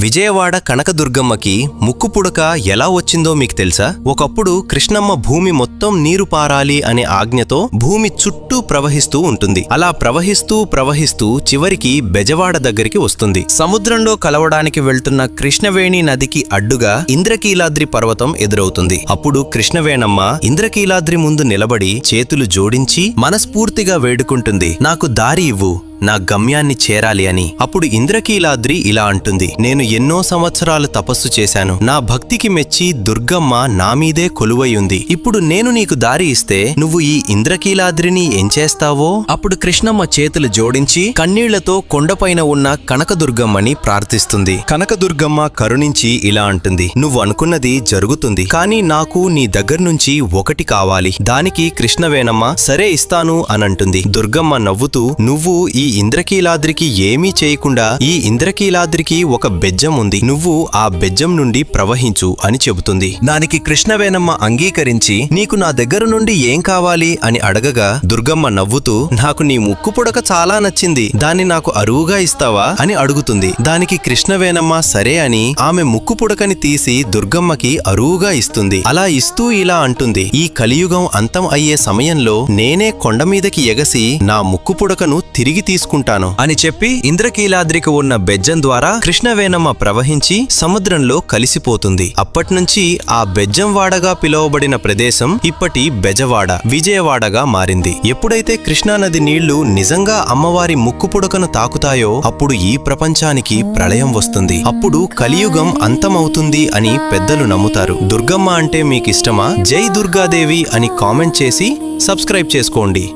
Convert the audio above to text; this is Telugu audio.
విజయవాడ కనకదుర్గమ్మకి ముక్కు పుడక ఎలా వచ్చిందో మీకు తెలుసా? ఒకప్పుడు కృష్ణమ్మ భూమి మొత్తం నీరు పారాలి అనే ఆజ్ఞతో భూమి చుట్టూ ప్రవహిస్తూ ఉంటుంది. అలా ప్రవహిస్తూ చివరికి బెజవాడ దగ్గరికి వస్తుంది. సముద్రంలో కలవడానికి వెళ్తున్న కృష్ణవేణి నదికి అడ్డుగా ఇంద్రకీలాద్రి పర్వతం ఎదురవుతుంది. అప్పుడు కృష్ణవేణమ్మ ఇంద్రకీలాద్రి ముందు నిలబడి చేతులు జోడించి మనస్ఫూర్తిగా వేడుకుంటుంది, నాకు దారి ఇవ్వు, నా గమ్యాన్ని చేరాలి అని. అప్పుడు ఇంద్రకీలాద్రి ఇలా అంటుంది, నేను ఎన్నో సంవత్సరాలు తపస్సు చేశాను. నా భక్తికి మెచ్చి దుర్గమ్మ నా మీదే కొలువై ఉంది. ఇప్పుడు నేను నీకు దారి ఇస్తే నువ్వు ఈ ఇంద్రకీలాద్రిని ఏం చేస్తావో? అప్పుడు కృష్ణమ్మ చేతులు జోడించి కన్నీళ్లతో కొండపైన ఉన్న కనకదుర్గమ్మని ప్రార్థిస్తుంది. కనకదుర్గమ్మ కరుణించి ఇలా అంటుంది, నువ్వు అనుకున్నది జరుగుతుంది, కానీ నాకు నీ దగ్గర నుంచి ఒకటి కావాలి. దానికి కృష్ణవేణమ్మ సరే ఇస్తాను అనంటుంది. దుర్గమ్మ నవ్వుతూ, నువ్వు ఈ ఇంద్రకీలాద్రికి ఏమీ చేయకుండా ఈ ఇంద్రకీలాద్రికి ఒక బెజ్జం ఉంది, నువ్వు ఆ బెజ్జం నుండి ప్రవహించు అని చెబుతుంది. దానికి కృష్ణవేణమ్మ అంగీకరించి నీకు నా దగ్గర నుండి ఏం కావాలి అని అడగగా దుర్గమ్మ నవ్వుతూ, నాకు నీ ముక్కు పుడక చాలా నచ్చింది, దాన్ని నాకు అరువుగా ఇస్తావా అని అడుగుతుంది. దానికి కృష్ణవేణమ్మ సరే అని ఆమె ముక్కు పుడకని తీసి దుర్గమ్మకి అరువుగా ఇస్తుంది. అలా ఇస్తూ ఇలా అంటుంది, ఈ కలియుగం అంతం అయ్యే సమయంలో నేనే కొండ మీదకి ఎగసి నా ముక్కు పుడకను తిరిగి తీసుకుంటాను అని చెప్పి ఇంద్రకీలాద్రికి ఉన్న బెజ్జం ద్వారా కృష్ణవేణమ్మ ప్రవహించి సముద్రంలో కలిసిపోతుంది. అప్పట్నుంచి ఆ బెజ్జం వాడగా పిలువబడిన ప్రదేశం ఇప్పటి బెజవాడ, విజయవాడగా మారింది. ఎప్పుడైతే కృష్ణానది నీళ్లు నిజంగా అమ్మవారి ముక్కు పుడకను తాకుతాయో అప్పుడు ఈ ప్రపంచానికి ప్రళయం వస్తుంది. అప్పుడు కలియుగం అంతమవుతుంది అని పెద్దలు నమ్ముతారు. దుర్గమ్మ అంటే మీకిష్టమా? జై దుర్గాదేవి అని కామెంట్ చేసి సబ్స్క్రైబ్ చేసుకోండి.